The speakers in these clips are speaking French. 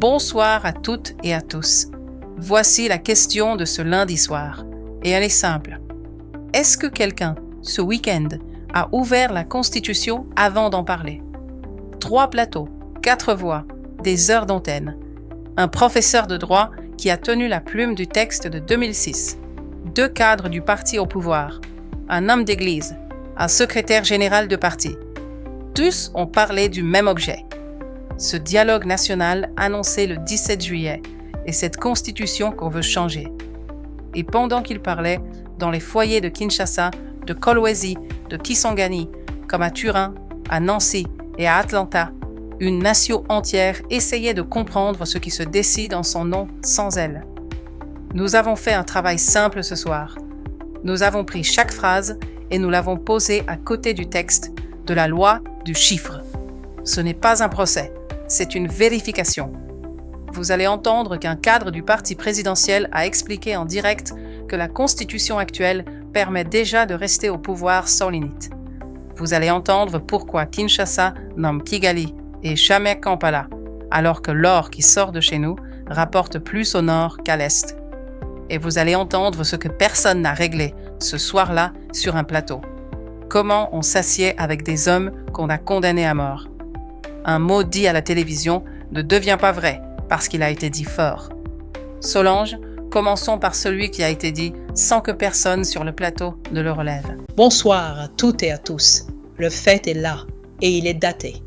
Bonsoir à toutes et à tous. Voici la question de ce lundi soir. Et elle est simple. Est-ce que quelqu'un, ce week-end, a ouvert la Constitution avant d'en parler? 3 plateaux, 4 voix, des heures d'antenne. Un professeur de droit qui a tenu la plume du texte de 2006. 2 cadres du parti au pouvoir. Un homme d'église. Un secrétaire général de parti. Tous ont parlé du même objet. Ce dialogue national annoncé le 17 juillet et cette constitution qu'on veut changer. Et pendant qu'ils parlaient, dans les foyers de Kinshasa, de Kolwezi, de Kisangani, comme à Turin, à Nancy et à Atlanta, une nation entière essayait de comprendre ce qui se décide en son nom sans elle. Nous avons fait un travail simple ce soir. Nous avons pris chaque phrase et nous l'avons posée à côté du texte, de la loi, du chiffre. Ce n'est pas un procès, c'est une vérification. Vous allez entendre qu'un cadre du parti présidentiel a expliqué en direct que la constitution actuelle permet déjà de rester au pouvoir sans limite. Vous allez entendre pourquoi Kinshasa nomme Kigali et jamais Kampala, alors que l'or qui sort de chez nous rapporte plus au nord qu'à l'est. Et vous allez entendre ce que personne n'a réglé ce soir-là sur un plateau. Comment on s'assied avec des hommes qu'on a condamnés à mort. Un mot dit à la télévision ne devient pas vrai parce qu'il a été dit fort. Solange, commençons par celui qui a été dit sans que personne sur le plateau ne le relève. Bonsoir à toutes et à tous. Le fait est là et il est daté.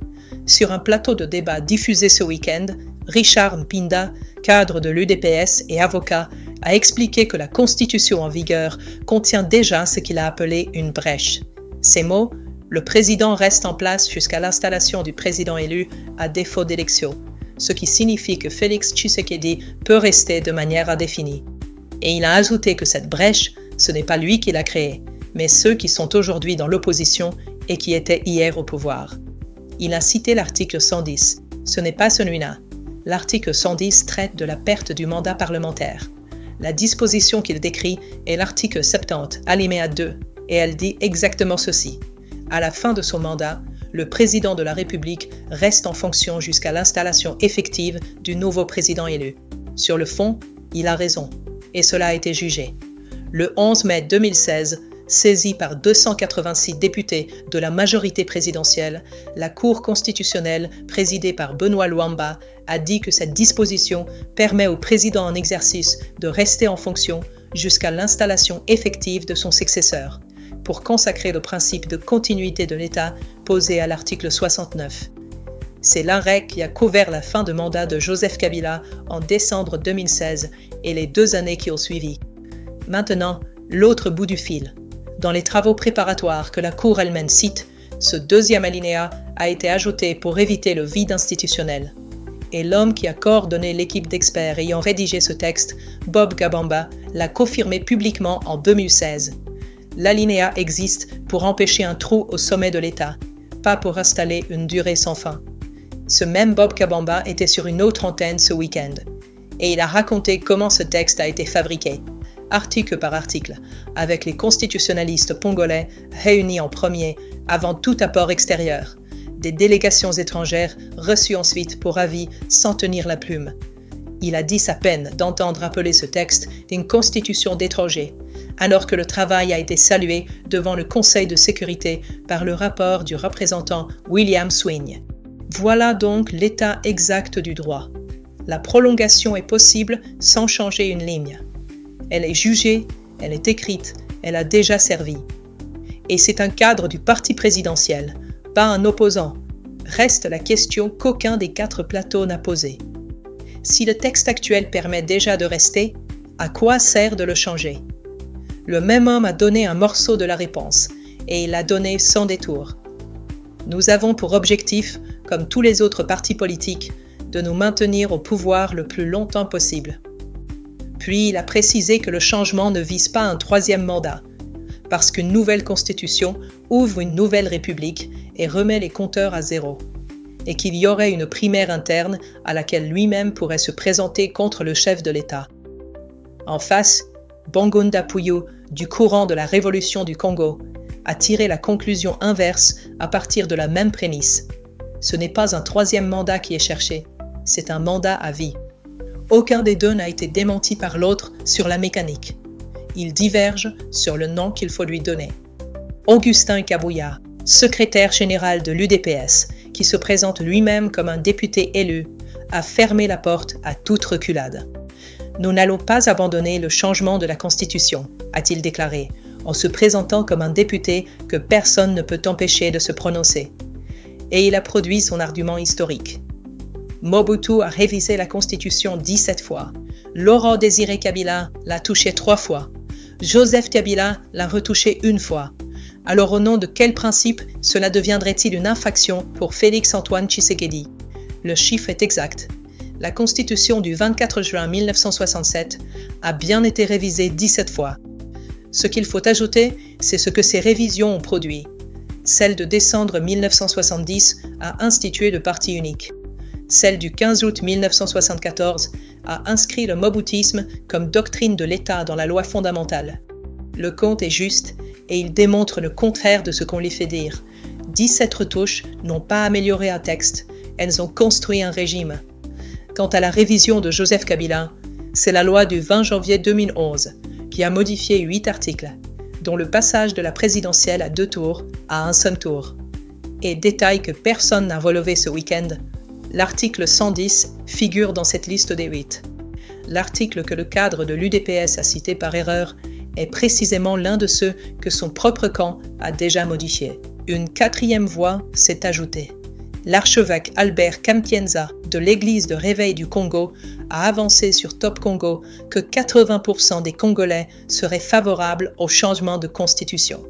Sur un plateau de débat diffusé ce week-end, Richard Mpinda, cadre de l'UDPS et avocat, a expliqué que la constitution en vigueur contient déjà ce qu'il a appelé une brèche. Ces mots, le président reste en place jusqu'à l'installation du président élu à défaut d'élection, ce qui signifie que Félix Tshisekedi peut rester de manière indéfinie. Et il a ajouté que cette brèche, ce n'est pas lui qui l'a créée, mais ceux qui sont aujourd'hui dans l'opposition et qui étaient hier au pouvoir. Il a cité l'article 110. Ce n'est pas celui-là. L'article 110 traite de la perte du mandat parlementaire. La disposition qu'il décrit est l'article 70, alinéa 2, et elle dit exactement ceci. À la fin de son mandat, le président de la République reste en fonction jusqu'à l'installation effective du nouveau président élu. Sur le fond, il a raison, et cela a été jugé. Le 11 mai 2016, saisie par 286 députés de la majorité présidentielle, la Cour constitutionnelle, présidée par Benoît Luamba, a dit que cette disposition permet au président en exercice de rester en fonction jusqu'à l'installation effective de son successeur, pour consacrer le principe de continuité de l'État posé à l'article 69. C'est l'arrêt qui a couvert la fin de mandat de Joseph Kabila en décembre 2016 et les 2 années qui ont suivi. Maintenant, l'autre bout du fil. Dans les travaux préparatoires que la Cour elle-même cite, ce 2e alinéa a été ajouté pour éviter le vide institutionnel. Et l'homme qui a coordonné l'équipe d'experts ayant rédigé ce texte, Bob Kabamba, l'a confirmé publiquement en 2016. L'alinéa existe pour empêcher un trou au sommet de l'État, pas pour installer une durée sans fin. Ce même Bob Kabamba était sur une autre antenne ce week-end, et il a raconté comment ce texte a été fabriqué, article par article, avec les constitutionnalistes congolais réunis en premier avant tout apport extérieur, des délégations étrangères reçues ensuite pour avis sans tenir la plume. Il a dit sa peine d'entendre appeler ce texte d'une constitution d'étrangers, alors que le travail a été salué devant le Conseil de sécurité par le rapport du représentant William Swing. Voilà donc l'état exact du droit. La prolongation est possible sans changer une ligne. Elle est jugée, elle est écrite, elle a déjà servi. Et c'est un cadre du parti présidentiel, pas un opposant. Reste la question qu'aucun des 4 plateaux n'a posée. Si le texte actuel permet déjà de rester, à quoi sert de le changer? Le même homme a donné un morceau de la réponse, et il l'a donné sans détour. Nous avons pour objectif, comme tous les autres partis politiques, de nous maintenir au pouvoir le plus longtemps possible. Puis il a précisé que le changement ne vise pas un 3e mandat, parce qu'une nouvelle constitution ouvre une nouvelle république et remet les compteurs à zéro, et qu'il y aurait une primaire interne à laquelle lui-même pourrait se présenter contre le chef de l'État. En face, Bongunda Puyu, du courant de la révolution du Congo, a tiré la conclusion inverse à partir de la même prémisse. Ce n'est pas un 3e mandat qui est cherché, c'est un mandat à vie. Aucun des deux n'a été démenti par l'autre sur la mécanique. Ils divergent sur le nom qu'il faut lui donner. Augustin Kabouya, secrétaire général de l'UDPS, qui se présente lui-même comme un député élu, a fermé la porte à toute reculade. « Nous n'allons pas abandonner le changement de la Constitution », a-t-il déclaré, en se présentant comme un député que personne ne peut empêcher de se prononcer. Et il a produit son argument historique. Mobutu a révisé la Constitution 17 fois. Laurent Désiré Kabila l'a touché 3 fois. Joseph Kabila l'a retouché 1 fois. Alors au nom de quel principe cela deviendrait-il une infraction pour Félix-Antoine Tshisekedi? Le chiffre est exact. La Constitution du 24 juin 1967 a bien été révisée 17 fois. Ce qu'il faut ajouter, c'est ce que ces révisions ont produit. Celle de décembre 1970 a institué le parti unique. Celle du 15 août 1974 a inscrit le moboutisme comme doctrine de l'État dans la loi fondamentale. Le compte est juste et il démontre le contraire de ce qu'on lui fait dire. 17 retouches n'ont pas amélioré un texte, elles ont construit un régime. Quant à la révision de Joseph Kabila, c'est la loi du 20 janvier 2011 qui a modifié 8 articles, dont le passage de la présidentielle à 2 tours à un seul tour. Et détail que personne n'a relevé ce week-end, l'article 110 figure dans cette liste des 8. L'article que le cadre de l'UDPS a cité par erreur est précisément l'un de ceux que son propre camp a déjà modifié. Une 4e voix s'est ajoutée. L'archevêque Albert Kampienza de l'Église de Réveil du Congo a avancé sur Top Congo que 80% des Congolais seraient favorables au changement de constitution.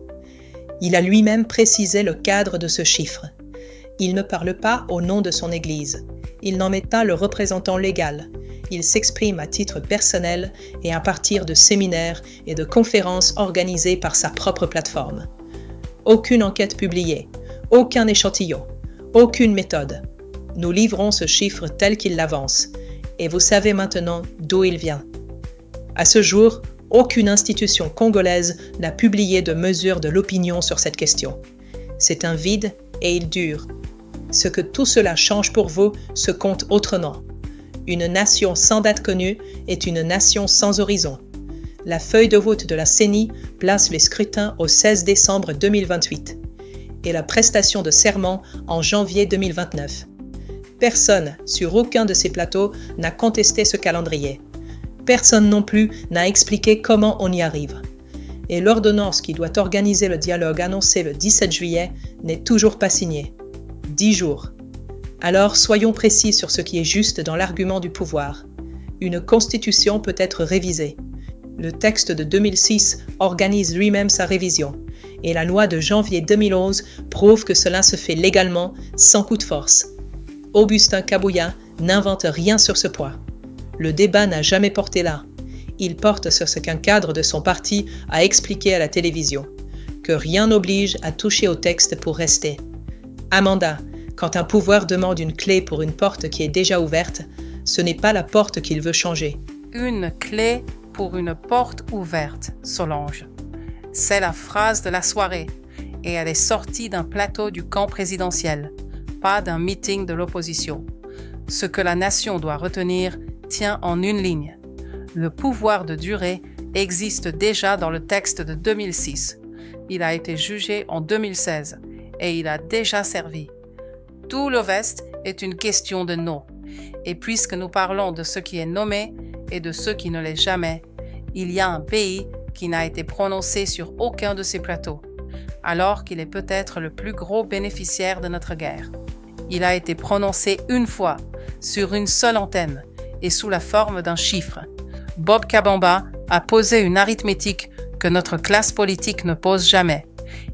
Il a lui-même précisé le cadre de ce chiffre. Il ne parle pas au nom de son Église. Il n'en met pas le représentant légal. Il s'exprime à titre personnel et à partir de séminaires et de conférences organisées par sa propre plateforme. Aucune enquête publiée, aucun échantillon, aucune méthode. Nous livrons ce chiffre tel qu'il l'avance, et vous savez maintenant d'où il vient. À ce jour, aucune institution congolaise n'a publié de mesure de l'opinion sur cette question. C'est un vide et il dure. Ce que tout cela change pour vous se compte autrement. Une nation sans date connue est une nation sans horizon. La feuille de route de la CENI place les scrutins au 16 décembre 2028 et la prestation de serment en janvier 2029. Personne, sur aucun de ces plateaux, n'a contesté ce calendrier. Personne non plus n'a expliqué comment on y arrive. Et l'ordonnance qui doit organiser le dialogue annoncé le 17 juillet n'est toujours pas signée. 10 jours. Alors soyons précis sur ce qui est juste dans l'argument du pouvoir. Une constitution peut être révisée. Le texte de 2006 organise lui-même sa révision, et la loi de janvier 2011 prouve que cela se fait légalement, sans coup de force. Augustin Kabouya n'invente rien sur ce point. Le débat n'a jamais porté là. Il porte sur ce qu'un cadre de son parti a expliqué à la télévision, que rien n'oblige à toucher au texte pour rester. Amanda, quand un pouvoir demande une clé pour une porte qui est déjà ouverte, ce n'est pas la porte qu'il veut changer. Une clé pour une porte ouverte, Solange. C'est la phrase de la soirée et elle est sortie d'un plateau du camp présidentiel, pas d'un meeting de l'opposition. Ce que la nation doit retenir tient en une ligne. Le pouvoir de durée existe déjà dans le texte de 2006. Il a été jugé en 2016 et il a déjà servi. Tout le reste est une question de nom. Et puisque nous parlons de ce qui est nommé et de ce qui ne l'est jamais, il y a un pays qui n'a été prononcé sur aucun de ces plateaux, alors qu'il est peut-être le plus gros bénéficiaire de notre guerre. Il a été prononcé une fois, sur une seule antenne, et sous la forme d'un chiffre. Bob Kabamba a posé une arithmétique que notre classe politique ne pose jamais.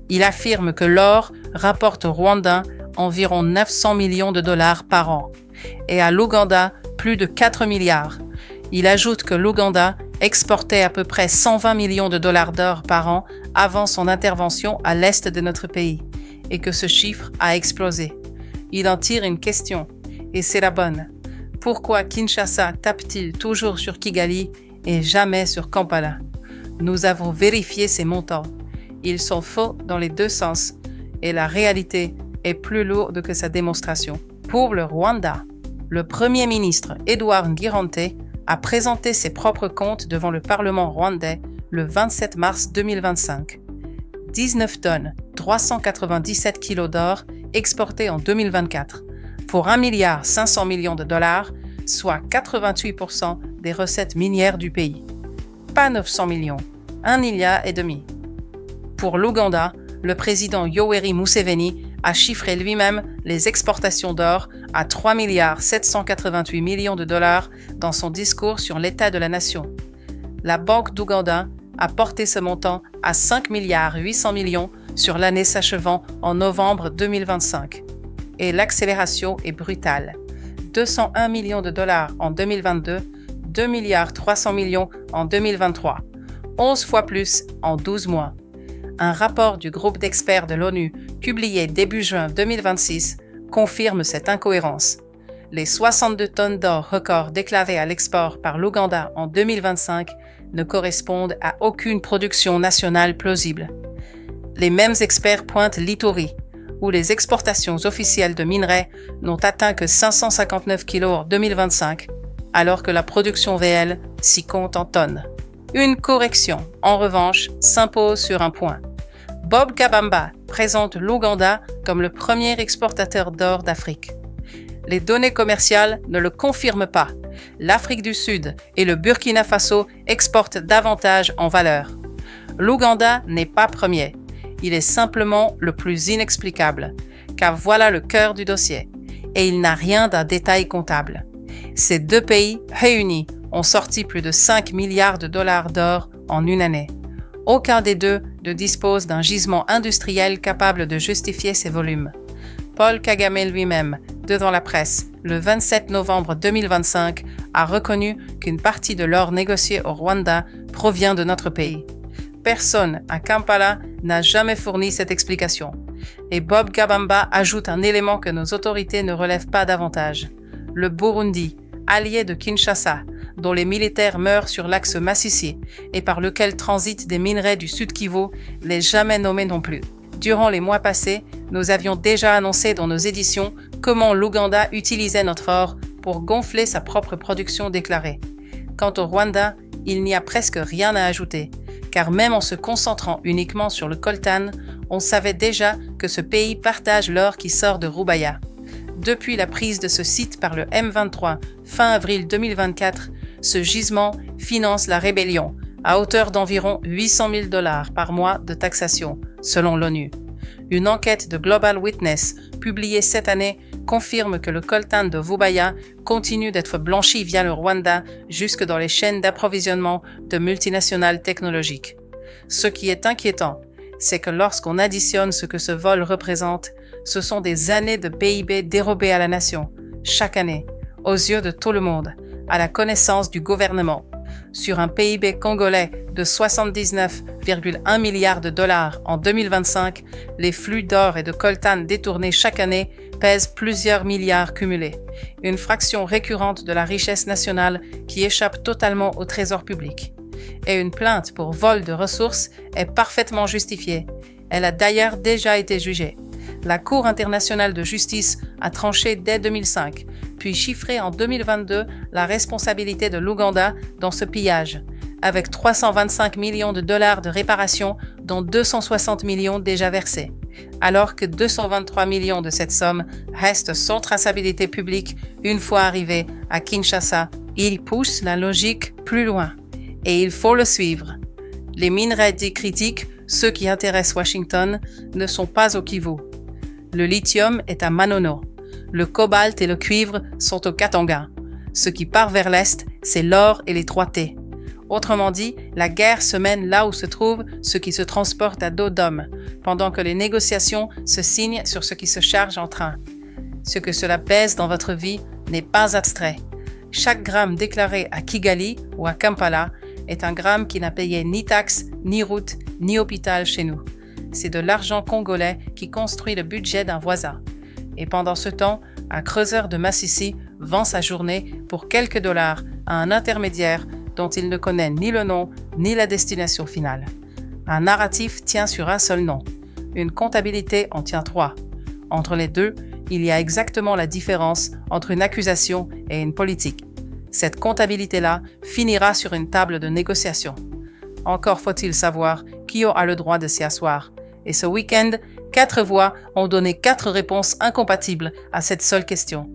Il affirme que l'or rapporte au Rwanda environ 900 millions de dollars par an, et à l'Ouganda plus de 4 milliards. Il ajoute que l'Ouganda exportait à peu près 120 millions de dollars d'or par an avant son intervention à l'est de notre pays, et que ce chiffre a explosé. Il en tire une question, et c'est la bonne. Pourquoi Kinshasa tape-t-il toujours sur Kigali et jamais sur Kampala? Nous avons vérifié ces montants. Ils sont faux dans les deux sens, et la réalité est plus lourde que sa démonstration. Pour le Rwanda, le Premier ministre Edouard Ngirente a présenté ses propres comptes devant le Parlement rwandais le 27 mars 2025. 19 tonnes, 397 kilos d'or exportés en 2024 pour 1,5 milliard de dollars, soit 88% des recettes minières du pays. Pas 900 millions, 1,5 milliard. Pour l'Ouganda, le président Yoweri Museveni a chiffré lui-même les exportations d'or à 3,788 milliards de dollars dans son discours sur l'état de la nation. La Banque d'Ouganda a porté ce montant à 5,8 milliards sur l'année s'achevant en novembre 2025. Et l'accélération est brutale. 201 millions de dollars en 2022, 2,3 milliards en 2023, 11 fois plus en 12 mois. Un rapport du groupe d'experts de l'ONU publié début juin 2026 confirme cette incohérence. Les 62 tonnes d'or record déclarées à l'export par l'Ouganda en 2025 ne correspondent à aucune production nationale plausible. Les mêmes experts pointent l'Ituri, où les exportations officielles de minerais n'ont atteint que 559 kilos en 2025, alors que la production réelle s'y compte en tonnes. Une correction, en revanche, s'impose sur un point. Bob Kabamba présente l'Ouganda comme le premier exportateur d'or d'Afrique. Les données commerciales ne le confirment pas. L'Afrique du Sud et le Burkina Faso exportent davantage en valeur. L'Ouganda n'est pas premier. Il est simplement le plus inexplicable, car voilà le cœur du dossier. Et il n'a rien d'un détail comptable. Ces deux pays réunis ont sorti plus de 5 milliards de dollars d'or en une année. Aucun des deux ne dispose d'un gisement industriel capable de justifier ces volumes. Paul Kagame lui-même, devant la presse, le 27 novembre 2025, a reconnu qu'une partie de l'or négocié au Rwanda provient de notre pays. Personne à Kampala n'a jamais fourni cette explication. Et Bob Kabamba ajoute un élément que nos autorités ne relèvent pas davantage. Le Burundi, allié de Kinshasa, dont les militaires meurent sur l'axe Masisi et par lequel transitent des minerais du Sud Kivu, n'est jamais nommé non plus. Durant les mois passés, nous avions déjà annoncé dans nos éditions comment l'Ouganda utilisait notre or pour gonfler sa propre production déclarée. Quant au Rwanda, il n'y a presque rien à ajouter, car même en se concentrant uniquement sur le coltan, on savait déjà que ce pays partage l'or qui sort de Rubaya. Depuis la prise de ce site par le M23 fin avril 2024, ce gisement finance la rébellion à hauteur d'environ 800 000 $ par mois de taxation, selon l'ONU. Une enquête de Global Witness, publiée cette année, confirme que le coltan de Rubaya continue d'être blanchi via le Rwanda jusque dans les chaînes d'approvisionnement de multinationales technologiques. Ce qui est inquiétant, c'est que lorsqu'on additionne ce que ce vol représente, ce sont des années de PIB dérobées à la nation, chaque année, aux yeux de tout le monde, à la connaissance du gouvernement. Sur un PIB congolais de 79,1 milliards de dollars en 2025, les flux d'or et de coltan détournés chaque année pèsent plusieurs milliards cumulés, une fraction récurrente de la richesse nationale qui échappe totalement au trésor public. Et une plainte pour vol de ressources est parfaitement justifiée. Elle a d'ailleurs déjà été jugée. La Cour internationale de justice a tranché dès 2005, puis chiffré en 2022 la responsabilité de l'Ouganda dans ce pillage, avec 325 millions de dollars de réparation, dont 260 millions déjà versés, alors que 223 millions de cette somme restent sans traçabilité publique une fois arrivés à Kinshasa. Il pousse la logique plus loin, et il faut le suivre. Les minerais dits critiques, ceux qui intéressent Washington, ne sont pas au Kivu. Le lithium est à Manono. Le cobalt et le cuivre sont au Katanga. Ce qui part vers l'est, c'est l'or et les 3T. Autrement dit, la guerre se mène là où se trouve ce qui se transporte à dos d'homme, pendant que les négociations se signent sur ce qui se charge en train. Ce que cela pèse dans votre vie n'est pas abstrait. Chaque gramme déclaré à Kigali ou à Kampala est un gramme qui n'a payé ni taxes, ni route, ni hôpital chez nous. C'est de l'argent congolais qui construit le budget d'un voisin. Et pendant ce temps, un creuseur de Masisi vend sa journée pour quelques dollars à un intermédiaire dont il ne connaît ni le nom ni la destination finale. Un narratif tient sur un seul nom. Une comptabilité en tient 3. Entre les deux, il y a exactement la différence entre une accusation et une politique. Cette comptabilité-là finira sur une table de négociation. Encore faut-il savoir qui aura le droit de s'y asseoir. Et ce week-end, 4 voix ont donné 4 réponses incompatibles à cette seule question.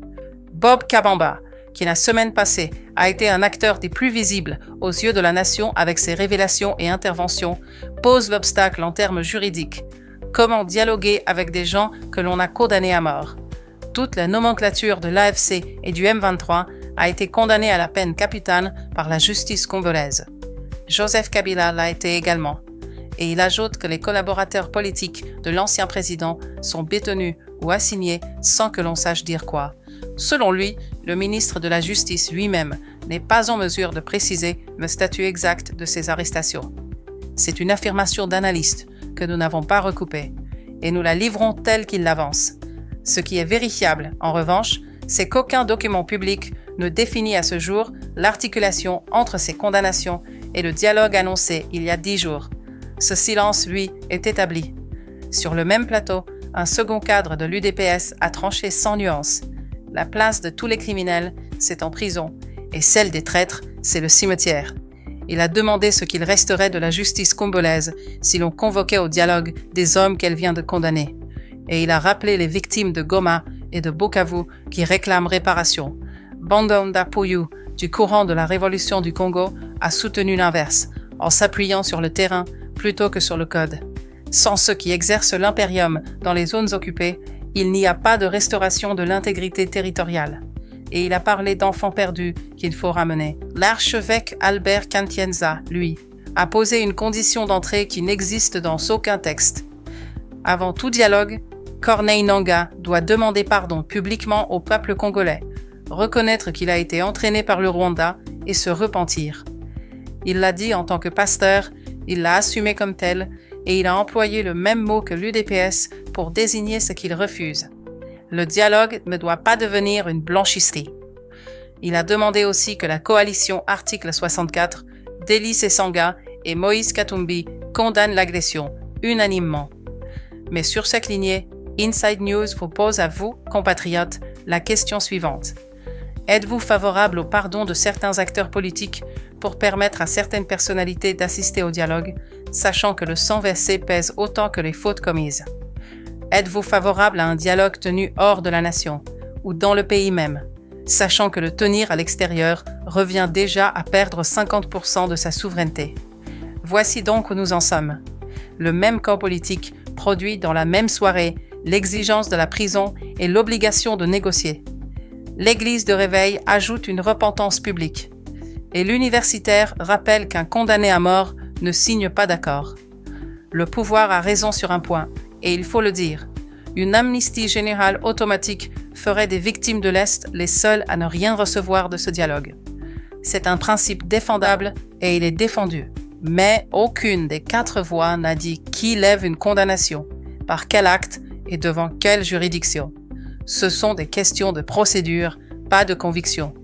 Bob Kabamba, qui la semaine passée a été un acteur des plus visibles aux yeux de la nation avec ses révélations et interventions, pose l'obstacle en termes juridiques. Comment dialoguer avec des gens que l'on a condamnés à mort? Toute la nomenclature de l'AFC et du M23 a été condamnée à la peine capitale par la justice congolaise. Joseph Kabila l'a été également. Et il ajoute que les collaborateurs politiques de l'ancien président sont détenus ou assignés sans que l'on sache dire quoi. Selon lui, le ministre de la Justice lui-même n'est pas en mesure de préciser le statut exact de ces arrestations. C'est une affirmation d'analyste que nous n'avons pas recoupée, et nous la livrons telle qu'il l'avance. Ce qui est vérifiable, en revanche, c'est qu'aucun document public ne définit à ce jour l'articulation entre ces condamnations et le dialogue annoncé il y a 10 jours. Ce silence, lui, est établi. Sur le même plateau, un second cadre de l'UDPS a tranché sans nuance. La place de tous les criminels, c'est en prison, et celle des traîtres, c'est le cimetière. Il a demandé ce qu'il resterait de la justice congolaise si l'on convoquait au dialogue des hommes qu'elle vient de condamner. Et il a rappelé les victimes de Goma et de Bukavu qui réclament réparation. Bandonda Puyu, du courant de la révolution du Congo, a soutenu l'inverse, en s'appuyant sur le terrain plutôt que sur le code. Sans ceux qui exercent l'impérium dans les zones occupées, il n'y a pas de restauration de l'intégrité territoriale. Et il a parlé d'enfants perdus qu'il faut ramener. L'archevêque Albert Kantienza, lui, a posé une condition d'entrée qui n'existe dans aucun texte. Avant tout dialogue, Corneille Nangaa doit demander pardon publiquement au peuple congolais, reconnaître qu'il a été entraîné par le Rwanda et se repentir. Il l'a dit en tant que pasteur, il l'a assumé comme tel, et il a employé le même mot que l'UDPS pour désigner ce qu'il refuse. Le dialogue ne doit pas devenir une blanchisserie. Il a demandé aussi que la coalition Article 64, Délice Essanga et Moïse Katumbi condamnent l'agression, unanimement. Mais sur cette lignée, Inside News vous pose à vous, compatriotes, la question suivante. Êtes-vous favorable au pardon de certains acteurs politiques pour permettre à certaines personnalités d'assister au dialogue, sachant que le sang versé pèse autant que les fautes commises? Êtes-vous favorable à un dialogue tenu hors de la nation, ou dans le pays même, sachant que le tenir à l'extérieur revient déjà à perdre 50% de sa souveraineté? Voici donc où nous en sommes. Le même camp politique produit dans la même soirée l'exigence de la prison et l'obligation de négocier. L'Église de réveil ajoute une repentance publique. Et l'universitaire rappelle qu'un condamné à mort ne signe pas d'accord. Le pouvoir a raison sur un point, et il faut le dire. Une amnistie générale automatique ferait des victimes de l'Est les seules à ne rien recevoir de ce dialogue. C'est un principe défendable et il est défendu. Mais aucune des 4 voix n'a dit qui lève une condamnation, par quel acte et devant quelle juridiction. Ce sont des questions de procédure, pas de conviction.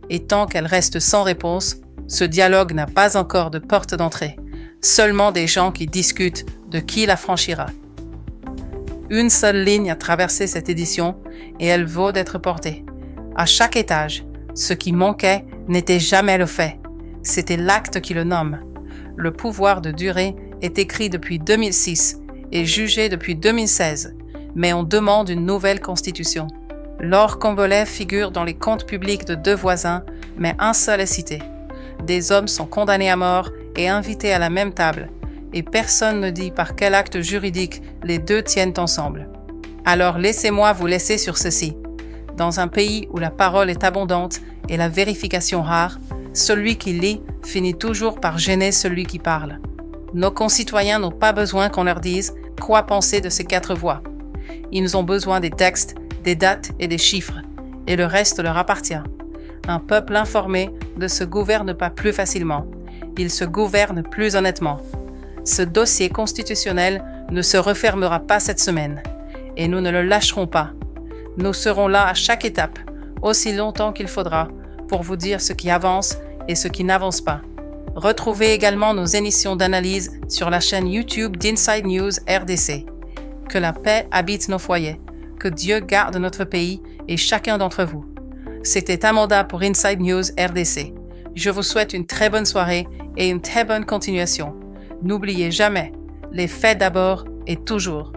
Et tant qu'elles restent sans réponse, ce dialogue n'a pas encore de porte d'entrée. Seulement des gens qui discutent de qui la franchira. Une seule ligne a traversé cette édition et elle vaut d'être portée. À chaque étage, ce qui manquait n'était jamais le fait. C'était l'acte qui le nomme. Le pouvoir de durer est écrit depuis 2006 et jugé depuis 2016, mais on demande une nouvelle constitution. L'or congolais figure dans les comptes publics de 2 voisins, mais un seul est cité. Des hommes sont condamnés à mort et invités à la même table, et personne ne dit par quel acte juridique les 2 tiennent ensemble. Alors laissez-moi vous laisser sur ceci. Dans un pays où la parole est abondante et la vérification rare, celui qui lit finit toujours par gêner celui qui parle. Nos concitoyens n'ont pas besoin qu'on leur dise quoi penser de ces 4 voix. Ils ont besoin des textes, des dates et des chiffres, et le reste leur appartient. Un peuple informé ne se gouverne pas plus facilement, il se gouverne plus honnêtement. Ce dossier constitutionnel ne se refermera pas cette semaine, et nous ne le lâcherons pas. Nous serons là à chaque étape, aussi longtemps qu'il faudra, pour vous dire ce qui avance et ce qui n'avance pas. Retrouvez également nos émissions d'analyse sur la chaîne YouTube d'Inside News RDC. Que la paix habite nos foyers, Que Dieu garde notre pays et chacun d'entre vous. C'était Amanda pour Inside News RDC. Je vous souhaite une très bonne soirée et une très bonne continuation. N'oubliez jamais, les faits d'abord et toujours.